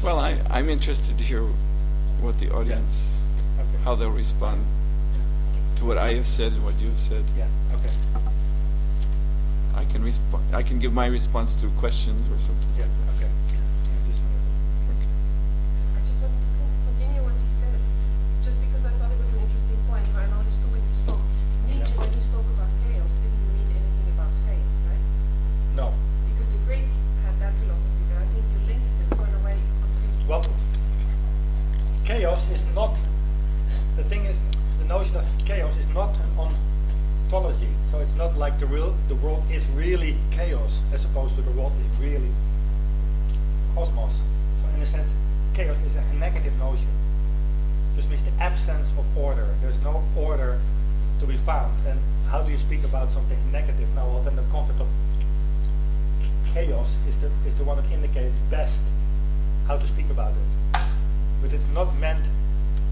Well, I'm interested to hear what the audience, Okay. how they'll respond to what I have said and what you have said. Yeah. Okay. I can respond. I can give my response to questions or something. Yeah. Okay. Yeah, this one is I just wanted to continue what he said, just because I thought it was an interesting point. I noticed when you spoke, Nietzsche, when he spoke about chaos, didn't mean anything about fate, right? no. Because the Greek had that philosophy, but I think you linked it, so in a way you confused me. Well, chaos is not. The thing is, the notion of chaos is not an ontology. So it's not like the world is really chaos, as opposed to the world is really cosmos. So in a sense, chaos is a negative notion. Just means the absence of order. There's no order to be found. And how do you speak about something negative? Now, well, then the concept of chaos is the one that indicates best how to speak about it. But it's not meant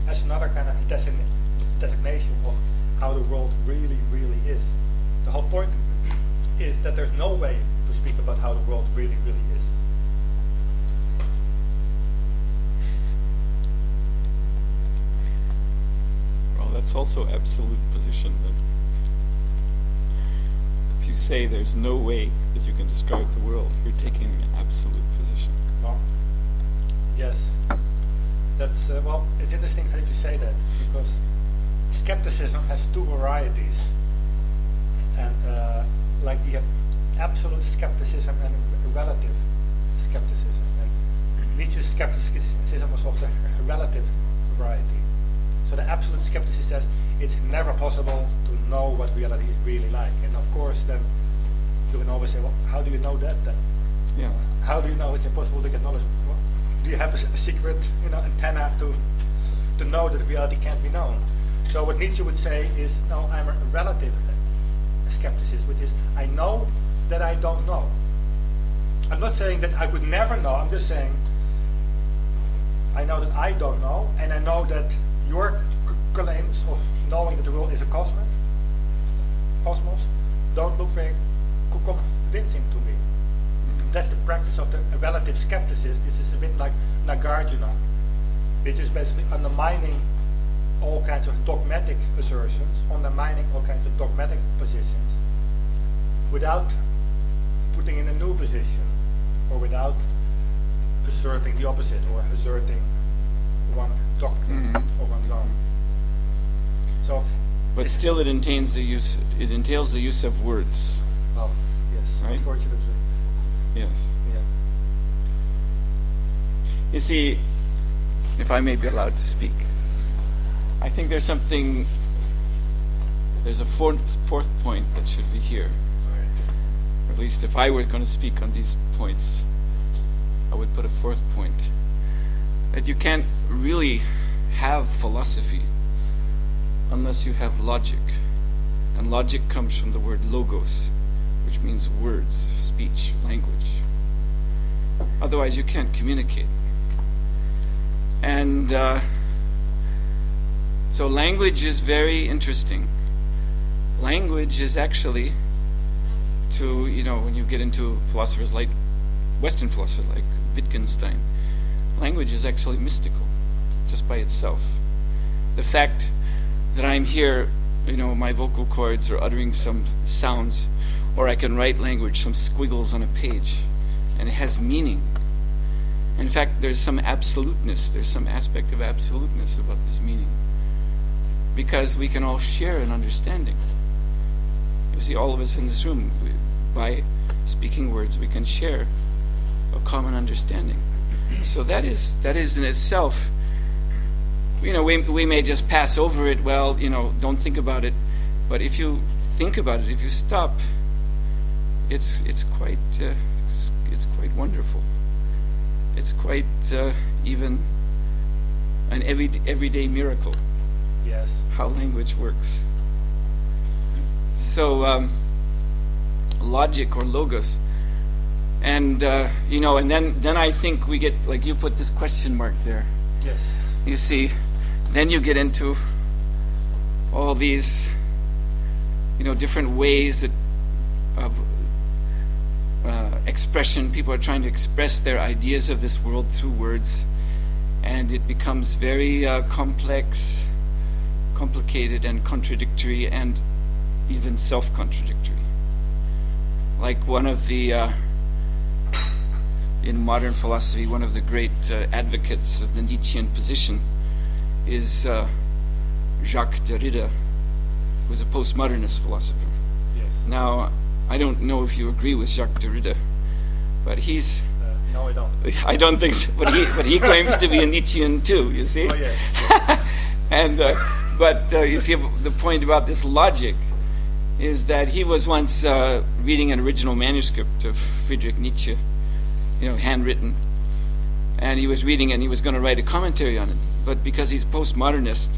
as another kind of designation of how the world really, really is. The whole point is that there's no way to speak about how the world really, really is. Well, that's also absolute position then. If you say there's no way that you can describe the world, you're taking an absolute position. Well, yes. That's, well, it's interesting how you say that, because skepticism has two varieties. And like you have absolute skepticism and relative skepticism. And Nietzsche's skepticism was of the relative variety. So the absolute skepticism says it's never possible to know what reality is really like. And of course, then you can always say, well, how do you know that then? Yeah. How do you know it's impossible to get knowledge? Well, do you have a secret, antenna to know that reality can't be known? So what Nietzsche would say is, no, I'm a relative skepticism, which is I know that I don't know. I'm not saying that I could never know. I'm just saying I know that I don't know, and I know that your claims of knowing that the world is a cosmos don't look very convincing to me. That's the practice of the relative skepticism. This is a bit like Nagarjuna, which is basically undermining all kinds of dogmatic assertions, undermining all kinds of dogmatic positions, without putting in a new position, or without asserting the opposite, or asserting one doctrine or one's own. So, But still it entails the use of words. well, yes, Right? unfortunately, Yes. yeah. You see, if I may be allowed to speak, I think there's a fourth point that should be here. Or at least if I were going to speak on these points, I would put a fourth point. That you can't really have philosophy unless you have logic. And logic comes from the word logos, which means words, speech, language. Otherwise you can't communicate. And so language is very interesting. Language is actually, when you get into philosophers like Western philosophers like Wittgenstein, language is actually mystical, just by itself. The fact that I'm here, my vocal cords are uttering some sounds, or I can write language, some squiggles on a page, and it has meaning. In fact, there's some absoluteness, there's some aspect of absoluteness about this meaning, because we can all share an understanding. You see, all of us in this room, by speaking words, we can share a common understanding. So that is in itself, we may just pass over it, don't think about it, but if you think about it, if you stop, it's quite wonderful. It's quite even an everyday miracle. Yes. How language works. So logic or logos, and and then I think we get, like you put this question mark there. Yes. You see, then you get into all these different ways of expression. People are trying to express their ideas of this world through words, and it becomes very complex, complicated, and contradictory, and even self-contradictory. Like one of the, in modern philosophy, one of the great advocates of the Nietzschean position is Jacques Derrida, who was a postmodernist philosopher. Yes. Now, I don't know if you agree with Jacques Derrida, but he's... No, I don't. I don't think so, but he claims to be a Nietzschean too, you see? Oh, yes. And but you see, the point about this logic is that he was once reading an original manuscript of Friedrich Nietzsche, handwritten, and he was reading it and he was going to write a commentary on it. But because he's postmodernist,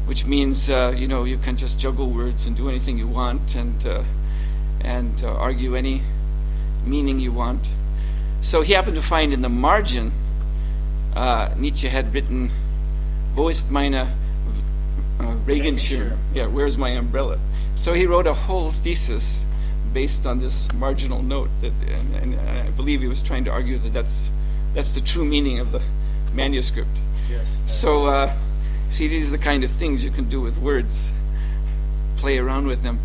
which means you can just juggle words and do anything you want and argue any meaning you want. So he happened to find in the margin Nietzsche had written, "Wo ist meine Regenschirm?" Yeah, where's my umbrella? So he wrote a whole thesis based on this marginal note, and I believe he was trying to argue that that's the true meaning of the manuscript. Yes. So, see, these are the kind of things you can do with words, play around with them.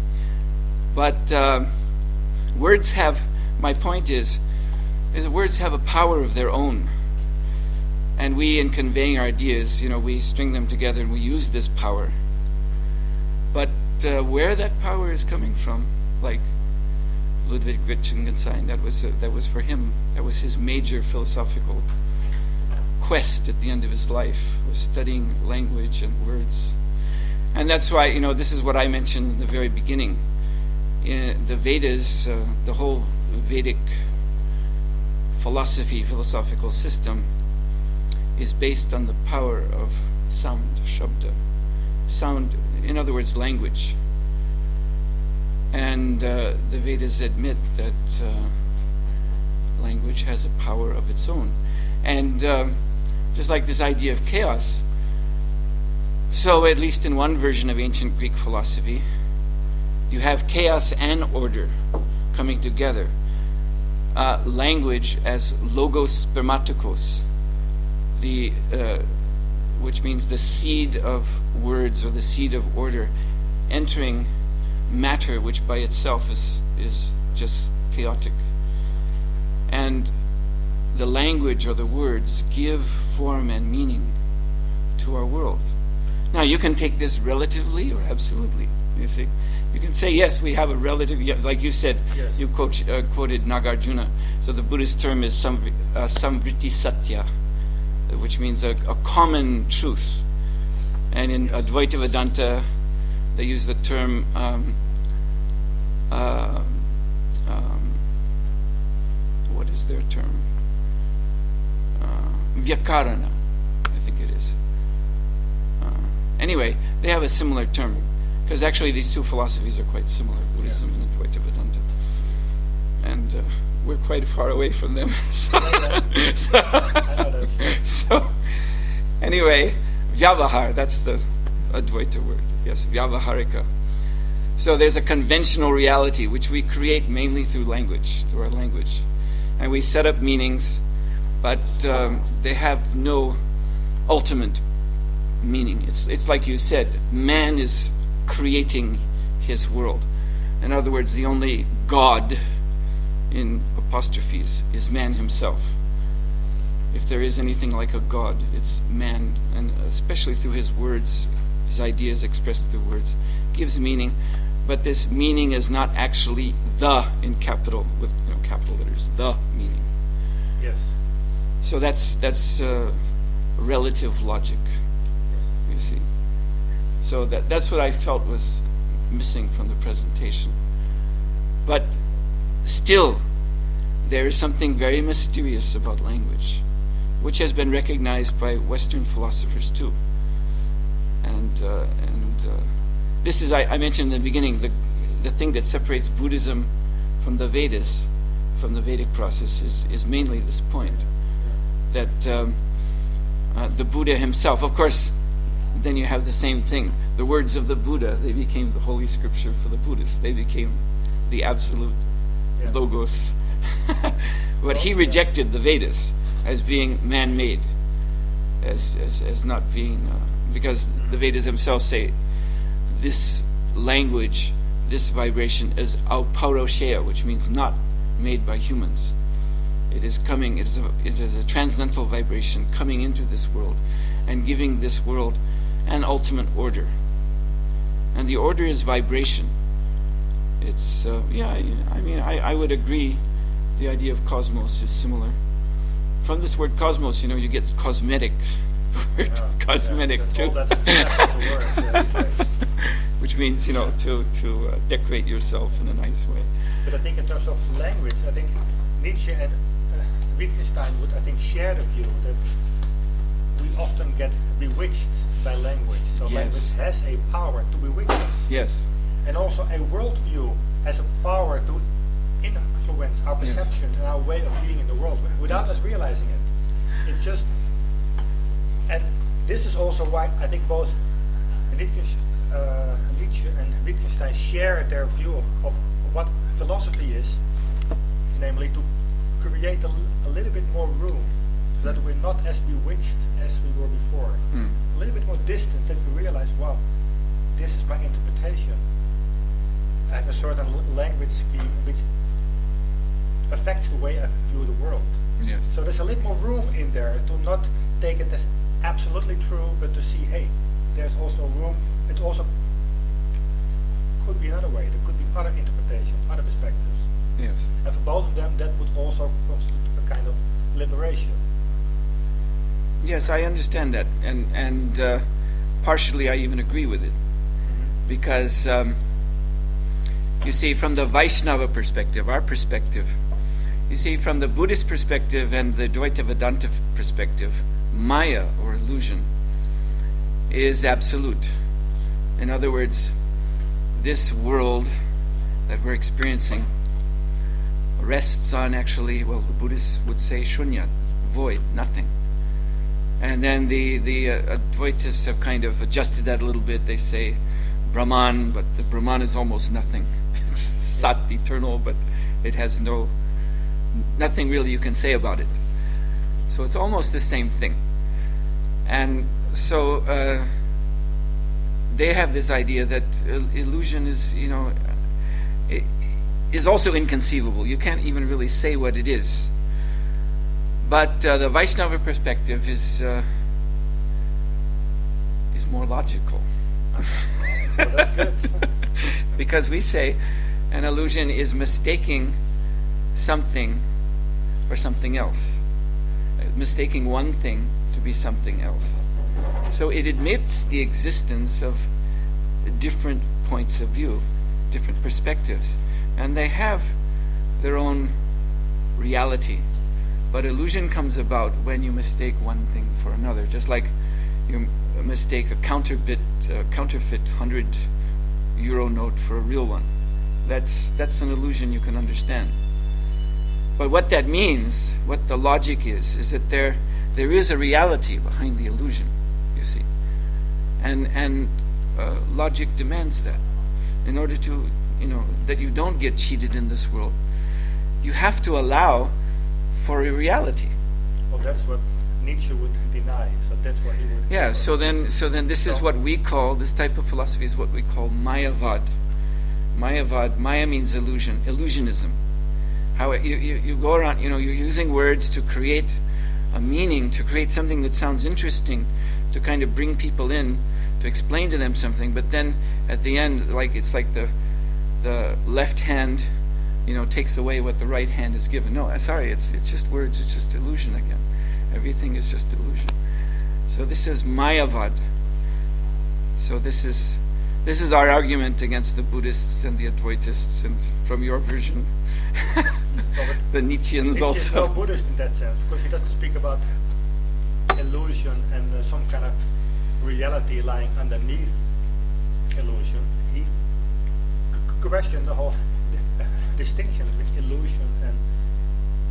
But words have, my point is that words have a power of their own. And we, in conveying our ideas, we string them together and we use this power. But where that power is coming from, like Ludwig Wittgenstein, that was for him, that was his major philosophical quest at the end of his life, was studying language and words. And that's why, this is what I mentioned in the very beginning. In the Vedas, the whole Vedic philosophical system is based on the power of sound, shabda. Sound, in other words, language. And the Vedas admit that language has a power of its own. And just like this idea of chaos, so at least in one version of ancient Greek philosophy, you have chaos and order coming together. Language as logos spermatikos, which means the seed of words or the seed of order entering matter, which by itself is just chaotic. And the language or the words give form and meaning to our world. Now, you can take this relatively or absolutely, you see. You can say, yes, we have a relative, like you said, yes. You quoted Nagarjuna. So the Buddhist term is samvriti satya, which means a common truth. And in Advaita Vedanta, they use the term what is their term? Vyakarana, I think it is. Anyway, they have a similar term, because actually these two philosophies are quite similar, Buddhism and Advaita Vedanta. And we're quite far away from them. So anyway, vyavahar, that's the Advaita word. Yes, vyavaharika. So there's a conventional reality which we create mainly through language, through our language. And we set up meanings, but they have no ultimate meaning. It's like you said, man is creating his world. In other words, the only God in apostrophes is man himself. If there is anything like a God, it's man, and especially through his words, his ideas expressed through words, gives meaning. But this meaning is not actually the, in capital, with capital letters, the meaning. Yes. So that's relative logic, you see. So that's what I felt was missing from the presentation. But still, there is something very mysterious about language, which has been recognized by Western philosophers too. And this is, I mentioned in the beginning, the thing that separates Buddhism from the Vedas, from the Vedic process, is mainly this point, that the Buddha himself, of course, then you have the same thing. The words of the Buddha, they became the holy scripture for the Buddhists. They became the absolute logos But he rejected the Vedas as being man-made, as not being, because the Vedas themselves say this language, this vibration is aupauroshaya, which means not made by humans. It is coming, it is a transcendental vibration coming into this world and giving this world an ultimate order. And the order is vibration. It's, I would agree the idea of cosmos is similar. From this word cosmos, you get cosmetic. Word cosmetic too. That's the word. Exactly. Which means, to decorate yourself in a nice way. But I think in terms of language, I think Nietzsche and Wittgenstein would, I think, share the view that we often get bewitched by language. So Yes. language has a power to bewitch us. Yes. And also a worldview has a power to influence our Yes. perception and our way of being in the world without Yes. us realizing it. It's just, and this is also why I think both Nietzsche and Wittgenstein share their view of what philosophy is, namely to create a little bit more room so that we're not as bewitched as we were before. A little bit more distance, that we realize, wow, this is my interpretation. I have a certain language scheme which affects the way I view the world. Yes. So there's a little more room in there to not take it as absolutely true, but to see, hey, there's also room. It also could be another way. There could be other interpretations, other perspectives. Yes. And for both of them, that would also constitute a kind of liberation. Yes, I understand that, and partially I even agree with it, because you see, from the Vaishnava perspective, our perspective, you see, from the Buddhist perspective and the Advaita Vedanta perspective, Maya, or illusion, is absolute. In other words, this world that we're experiencing rests on, actually, well, the Buddhists would say shunya, void, nothing. And then the Advaitists have kind of adjusted that a little bit. They say Brahman, but the Brahman is almost nothing. It's Sat, eternal, but it has nothing really you can say about it. So it's almost the same thing. And so they have this idea that illusion is, it is also inconceivable. You can't even really say what it is. But the Vaishnava perspective is more logical. Well, that's good. Because we say an illusion is mistaking something for something else. Mistaking one thing to be something else. So it admits the existence of different points of view, different perspectives. And they have their own reality. But illusion comes about when you mistake one thing for another. Just like you mistake a counterfeit €100 note for a real one. That's an illusion you can understand. But what that means, what the logic is that there is a reality behind the illusion, you see. And logic demands that. In order to, that you don't get cheated in this world, you have to allow for a reality. Well, that's what Nietzsche would deny. So that's what he would. Yeah. So then, this is what we call, this type of philosophy is what we call Mayavad. Maya means illusion, illusionism. How you go around, you're using words to create a meaning, to create something that sounds interesting, to kind of bring people in, to explain to them something. But then at the end, it's like the left hand, takes away what the right hand is given. No, sorry, it's just words. It's just illusion again. Everything is just illusion. So this is Mayavad. So this is our argument against the Buddhists and the Advaitists, and from your version, the Nietzscheans Nietzsche also. is no Buddhist in that sense, because he doesn't speak about illusion and some kind of reality lying underneath illusion. He questioned the whole distinction between illusion and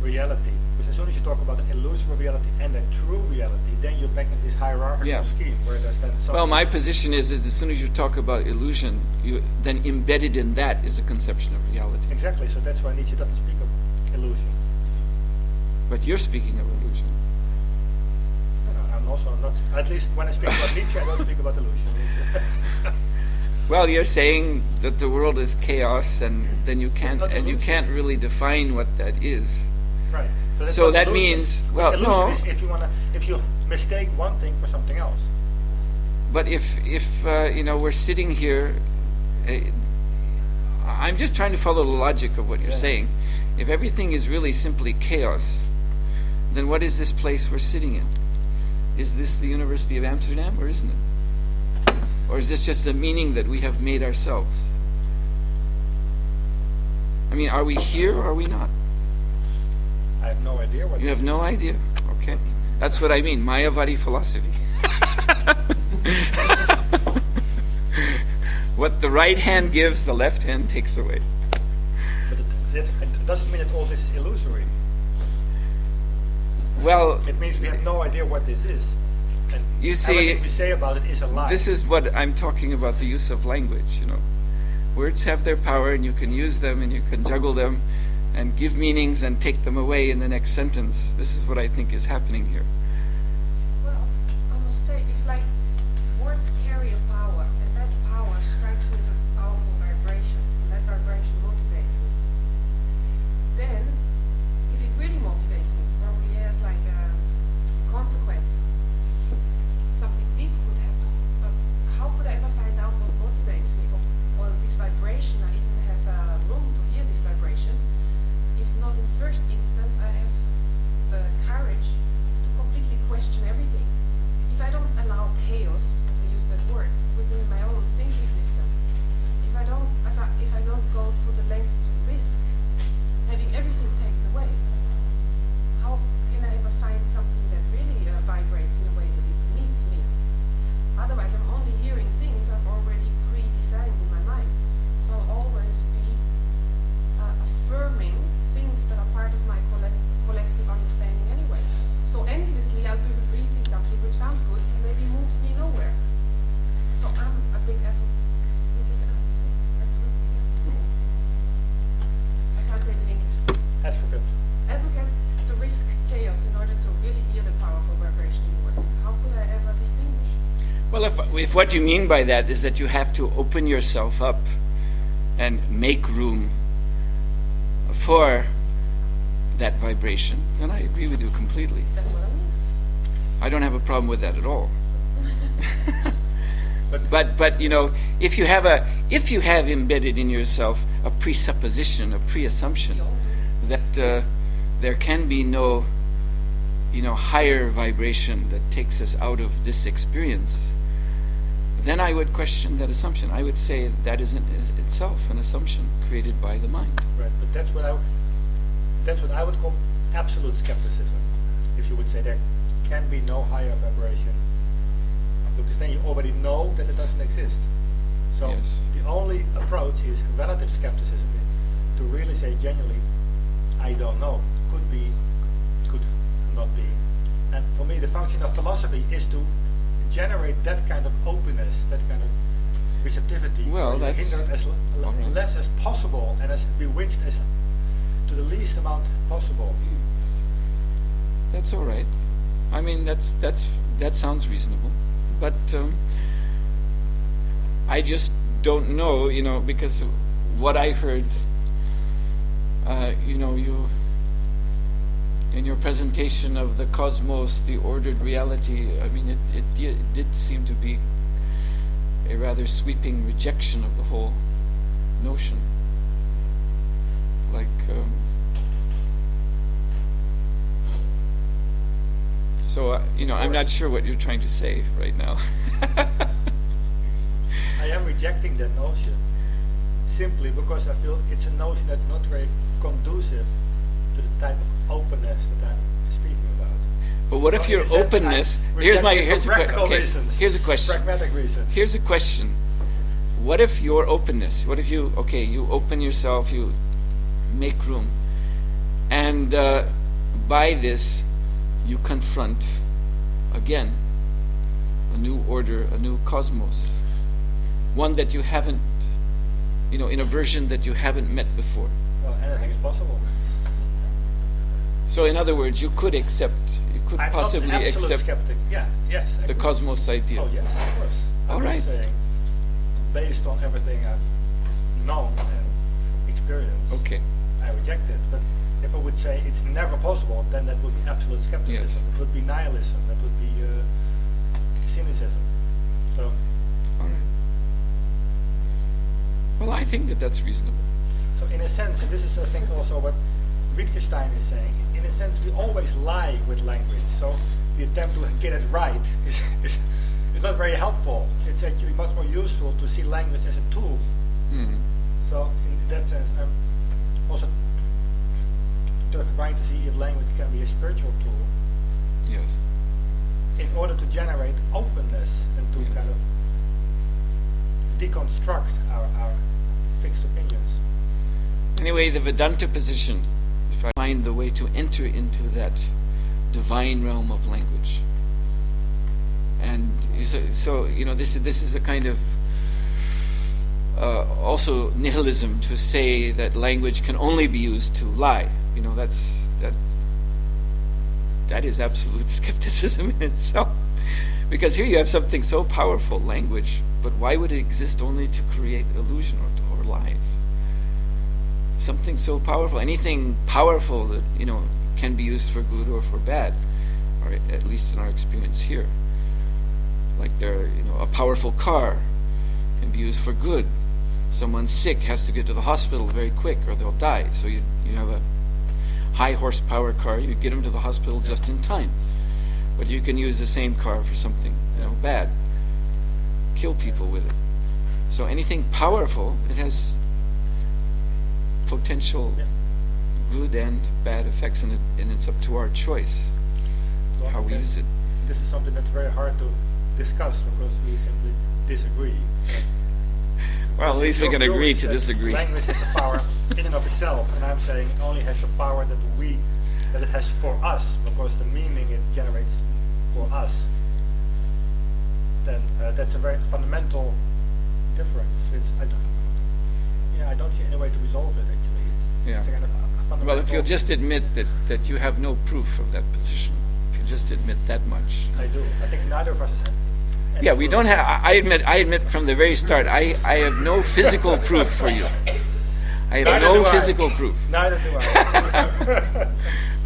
reality. Because as soon as you talk about an illusory reality and a true reality, then you're back in this hierarchical scheme where there's then something. Well, my position is that as soon as you talk about illusion, then embedded in that is a conception of reality. Exactly, so that's why Nietzsche doesn't speak of illusion. But you're speaking of illusion. I'm also not, at least when I speak about Nietzsche, I don't speak about illusion. Well, you're saying that the world is chaos, and then you can't not illusion. really define what that is. Right. that's So not that illusion. means, Because well, illusion no. is if you mistake one thing for something else. But if we're sitting here, I'm just trying to follow the logic of what you're saying. If everything is really simply chaos, then what is this place we're sitting in? Is this the University of Amsterdam, or isn't it? Or is this just a meaning that we have made ourselves? I mean, are we here or are we not? I have no idea what You have no idea. Okay. That's what I mean, Mayavadi philosophy. What the right hand gives, the left hand takes away. But it doesn't mean that all this is illusory. Well, It means we have no idea what this is. And You see, everything we say about it is a lie. this is what I'm talking about, the use of language, Words have their power, and you can use them, and you can juggle them, and give meanings and take them away in the next sentence. This is what I think is happening here. Well, I must say, if like words carry a power, and that power strikes me as a powerful vibration, and that vibration motivates me, then if it really motivates me, probably has like a consequence. Something deep could happen. But how could I ever find out what motivates me? Or this vibration, I even have room to hear this vibration. If not in first instance, I have the courage to completely question everything. If I don't allow chaos, if I use that word, within my own thinking system, if I don't go to the length to risk having everything taken away, how can I ever find something that really vibrates in a way that it meets me? Otherwise, I'm only hearing things I've already pre-designed in my mind. So I'll always be affirming things that are part of my collective understanding anyway. So endlessly, I'll be repeating something which sounds good and maybe moves me nowhere. So I'm a big advocate. Is it I can't say it in English. Advocate. Advocate to risk chaos in order to really hear the powerful vibration in words. How could I ever distinguish? Well, if what you mean by that is that you have to open yourself up and make room for that vibration, then I agree with you completely. That's what I mean. I don't have a problem with that at all. But But if you have embedded in yourself a presupposition, a pre-assumption that there can be no higher vibration that takes us out of this experience, then I would question that assumption. I would say that is itself an assumption created by the mind. right, but that's what I would call absolute skepticism. If you would say there can be no higher vibration, because then you already know that it doesn't exist. So Yes. the only approach is relative skepticism, to really say genuinely, I don't know. Could be, could not be. And for me, the function of philosophy is to generate that kind of openness, that kind of receptivity. Well, where you that's hinder as all right. less as possible and as bewitched as to the least amount possible. That's all right. I mean, that sounds reasonable, but I just don't know, because what I heard, you in your presentation of the cosmos, the ordered reality. I mean, it did seem to be a rather sweeping rejection of the whole notion. Like. So, I'm not sure what you're trying to say right now. I am rejecting that notion simply because I feel it's a notion that's not very conducive to the type of openness that I'm speaking about. But what if So your in a sense, openness? I'm Here's rejecting a for practical okay. reasons, Here's a question. pragmatic reasons. Here's a question. What if your openness? What if you open yourself, you make room, and by this you confront again a new order, a new cosmos, one that you haven't, in a version that you haven't met before. Well, anything is possible. So in other words, you could I'm possibly not an absolute accept skeptic. Yeah, yes. I the could. cosmos idea. Oh yes, of course. All I'm right. just saying, based on everything I've known and experienced, Okay. I reject it. But if I would say it's never possible, then that would be absolute skepticism. Yes. It would be nihilism. That would be cynicism. So All right. Well, I think that that's reasonable. So in a sense, and this is I think also what Wittgenstein is saying, in a sense we always lie with language. So the attempt to get it right is not very helpful. It's actually much more useful to see language as a tool. Mhm. So in that sense, I'm also trying to see if language can be a spiritual tool Yes. in order to generate openness and to Yes. kind of deconstruct our fixed opinions. Anyway, the Vedanta position, if I find the way to enter into that divine realm of language. And so you know, this is a kind of also nihilism to say that language can only be used to lie. You know, that is absolute skepticism in itself. Because here you have something so powerful, language, but why would it exist only to create illusion or lies? Something so powerful, anything powerful that, you know, can be used for good or for bad, or at least in our experience here. Like a powerful car can be used for good. Someone sick has to get to the hospital very quick or they'll die. So you have a high horsepower car, you get them to the hospital just in time. But you can use the same car for something, bad. Kill people with it. So anything powerful, it has potential good and bad effects, and it's up to our choice Well, how we okay. use it. This is something that's very hard to discuss because we simply disagree. Well, at least we Your can view agree is to that disagree. Language has a power in and of itself, and I'm saying it only has the power that it has for us, because the meaning it generates for us. Then that's a very fundamental difference. I don't see any way to resolve it actually. It's a kind of a fundamental. Well, if you'll just admit that you have no proof of that position, if you just admit that much. I do. I think neither of us has. Yeah, we don't have. I admit from the very start. I have no physical proof for you. I have Neither no do I. physical proof Neither do I.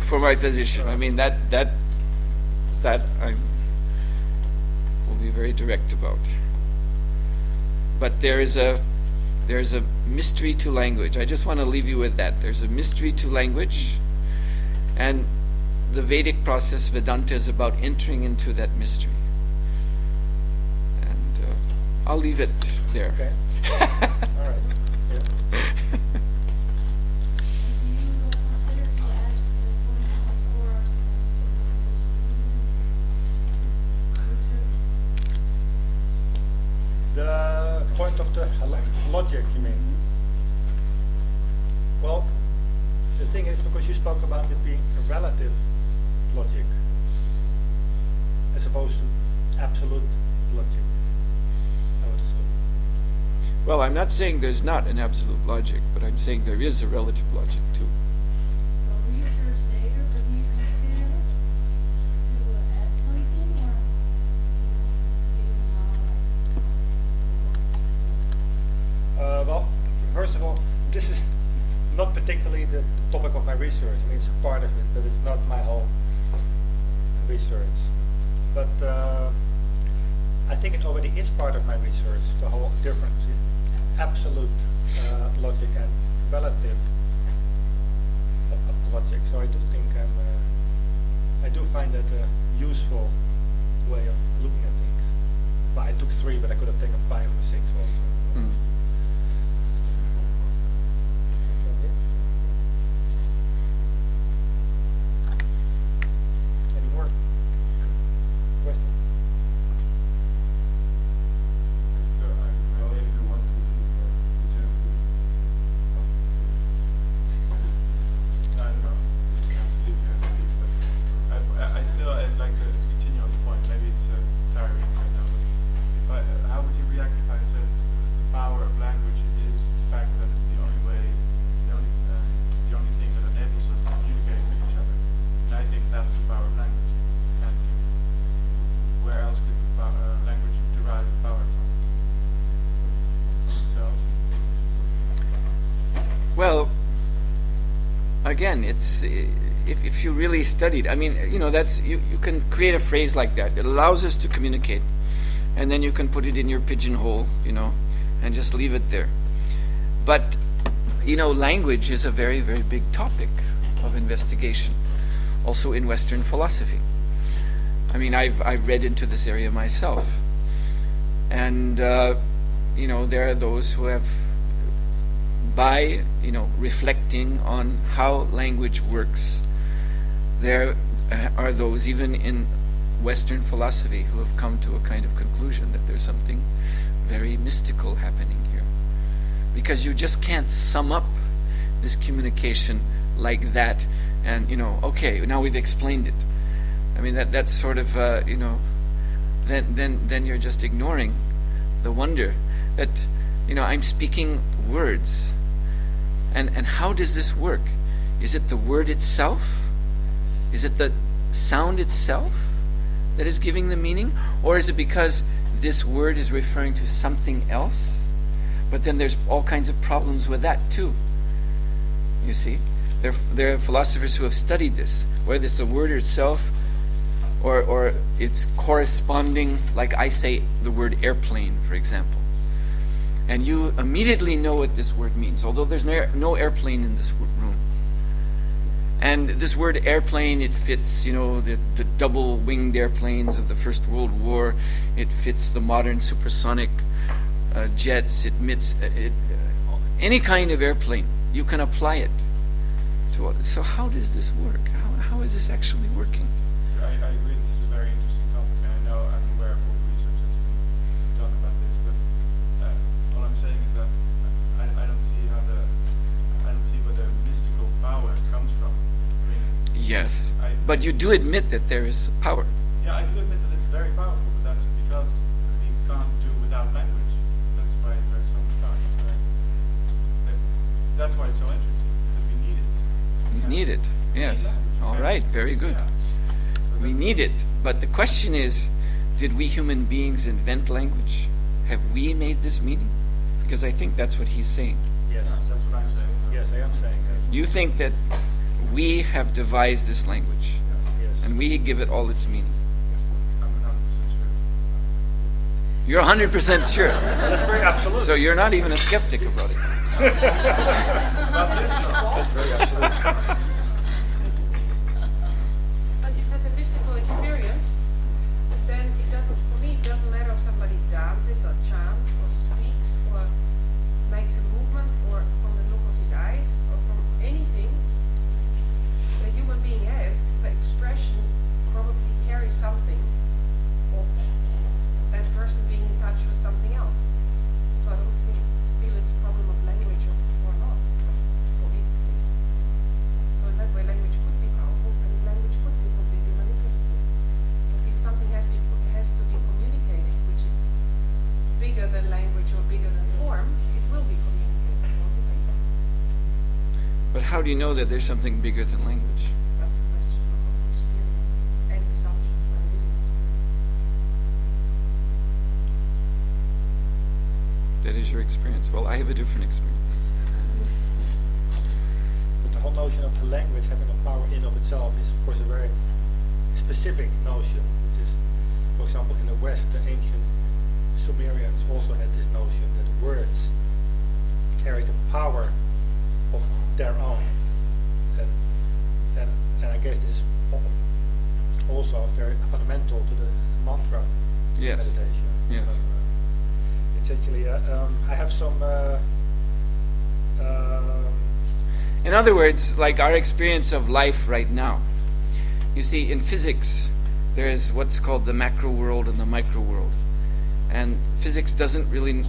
for my position. I mean that I will be very direct about. But there is a mystery to language. I just want to leave you with that. There's a mystery to language, and the Vedic process, Vedanta, is about entering into that mystery. And I'll leave it there. Okay. All right. Yeah. The point of the logic, you mean? Well, the thing is, because you spoke about it being a relative logic, as opposed to absolute logic, I would assume. Well, I'm not saying there's not an absolute logic, but I'm saying there is a relative logic too. Research later, but do you consider to add something or Well, first of all, this is not particularly the topic of my research. I mean, it's part of it, but it's not my whole research. But I think it already is part of my research, the whole difference in absolute logic and relative logic. So I do think I do find that a useful way of looking at things. But I took 3, but I could have taken 5 or 6 also. Mm. Any more questions? I'd like to continue on the point. Maybe it's tiring right now. But how would you Well, again, it's if you really studied. I mean, that's you can create a phrase like that. It allows us to communicate, and then you can put it in your pigeonhole, and just leave it there. But language is a very, very big topic of investigation, also in Western philosophy. I mean, I've read into this area myself, and there are those who have, by reflecting on how language works, there are those even in Western philosophy who have come to a kind of conclusion that there's something very mystical happening here, because you just can't sum up this communication like that and okay, now we've explained it. I mean, that's sort of then you're just ignoring the wonder that I'm speaking words, and how does this work? Is it the word itself? Is it the sound itself that is giving the meaning, or is it because this word is referring to something else? But then there's all kinds of problems with that too. You see, there are philosophers who have studied this, whether it's the word itself or it's corresponding, like I say the word airplane, for example. And you immediately know what this word means, although there's no airplane in this room. And this word airplane, it fits, the double-winged airplanes of the First World War. It fits the modern supersonic jets. It fits any kind of airplane. You can apply it to. So how does this work? How is this actually working? I agree. This is a very interesting topic, and I know I'm aware of all the research that's been done about this. But all I'm saying is that I don't see where the mystical power comes from. I mean, Yes, but you do admit that there is power. yeah, I do admit that it's very powerful, but that's because we can't do without language. That's why there's so much power. That's why it's so interesting, because we need it. We need it. Yes. All right. Very good. Yeah. So We that's- need it. But the question is, did we human beings invent language? Have we made this meaning? Because I think that's what he's saying. Yes, That's what I'm saying. yes, I am saying that. You think that we have devised this language Yes. and we give it all its meaning. I'm 100% sure. You're 100% sure. That's very absolute. So you're not even a skeptic about it. That's very absolute. But if there's a mystical experience, then for me, it doesn't matter if somebody dances or chants or speaks or makes a movement, or from the look of his eyes or from anything the human being has, the expression probably carries something of that person being in touch with something else. So I don't feel it's a problem of language or not, for me at least. So in that way, language could be powerful, and language could be completely manipulative. But if something has to be communicated, which is bigger than language or bigger than form, it will be communicated, won't it? But how do you know that there's something bigger than language? That's a question of experience and assumption, but it isn't. That is your experience. Well, I have a different experience. But the whole notion of the language having a power in of itself is, of course, a very specific notion. Which is, for example, in the West, the ancient Sumerians also had this notion that words carry the power of their own. And I guess this is also very fundamental to the mantra Yes. meditation. Yes. So, it's actually, I have some. In other words, like our experience of life right now. You see, in physics, there is what's called the macro world and the micro world. And physics doesn't really,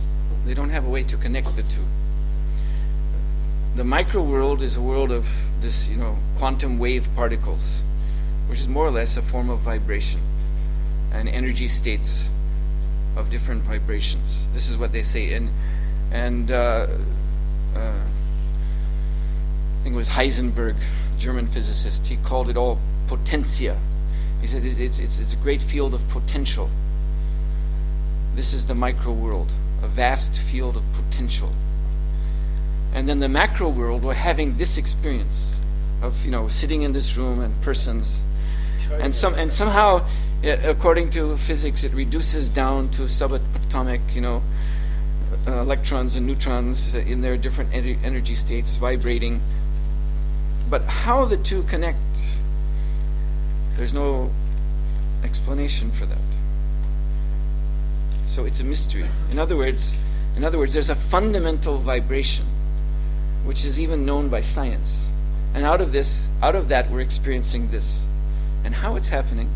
they don't have a way to connect the two. The micro world is a world of this, quantum wave particles, which is more or less a form of vibration and energy states of different vibrations. This is what they say. And I think it was Heisenberg, German physicist. He called it all potentia. He said it's a great field of potential. This is the micro world, a vast field of potential. And then the macro world, we're having this experience of, sitting in this room and persons. And somehow, according to physics, it reduces down to subatomic, electrons and neutrons in their different energy states vibrating. But how the two connect, there's no explanation for that. So it's a mystery. In other words, there's a fundamental vibration, which is even known by science. And out of that, we're experiencing this. And how it's happening,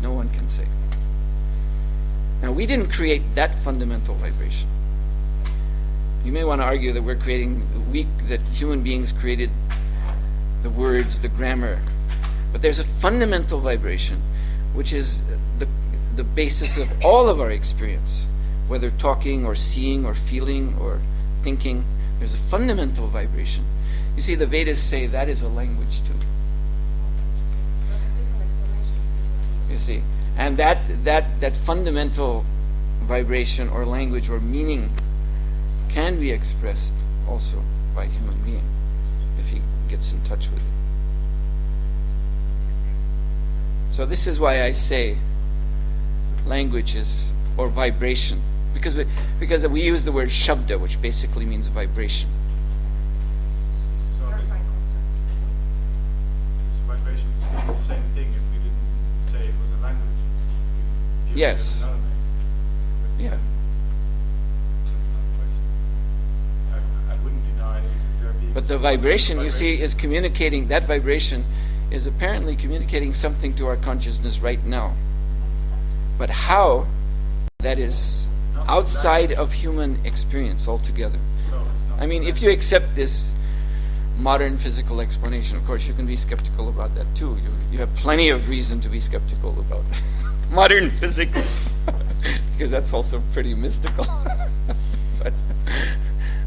no one can say. Now, we didn't create that fundamental vibration. You may want to argue that that human beings created the words, the grammar. But there's a fundamental vibration, which is the basis of all of our experience, whether talking or seeing or feeling or thinking. There's a fundamental vibration. You see, the Vedas say that is a language too. That's a different explanation. You see, and that fundamental vibration or language or meaning can be expressed also by a human being if he gets in touch with it. So this is why I say languages or vibration, because we use the word shabda, which basically means vibration. Clarifying concepts. This vibration would still be the same thing if we didn't say it was a language. You'd give Yes. it another name. But Yeah. That's not the question. I wouldn't deny there being. But the some vibration, you see, vibration. is communicating, that vibration is apparently communicating something to our consciousness right now. But how, that is outside of human experience altogether. No, it's not. I mean, if you accept this modern physical explanation, of course, you can be skeptical about that too. You have plenty of reason to be skeptical about modern physics, because that's also pretty mystical.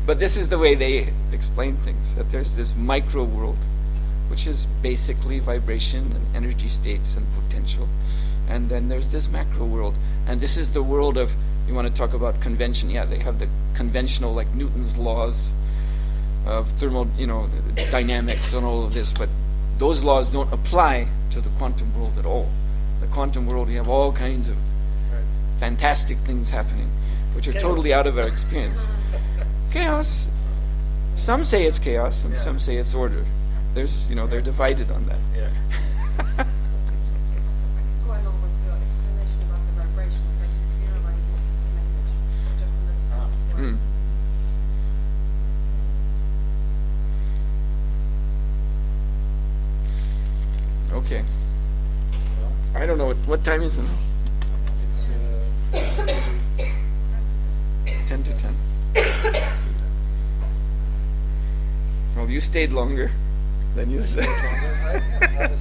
But this is the way they explain things, that there's this micro world, which is basically vibration and energy states and potential. And then there's this macro world. And this is the world of, you want to talk about convention, yeah, they have the conventional, like Newton's laws of dynamics and all of this, but those laws don't apply to the quantum world at all. The quantum world, we have all kinds of fantastic things happening, which are totally out of our experience. Chaos. Some say it's chaos, and some say it's order. There's, they're divided on that. Yeah. Go along with your explanation about the vibration. It makes it clearer why you use the language, which I couldn't understand before. Mm. Okay. I don't know what time is it now? It's 10 to 10. Well, you stayed longer than you said. I was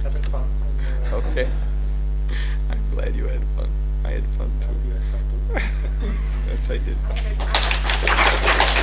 having fun. And, Okay. I'm glad you had fun. I had fun I hope too. you had fun too. Yes, I did. Okay.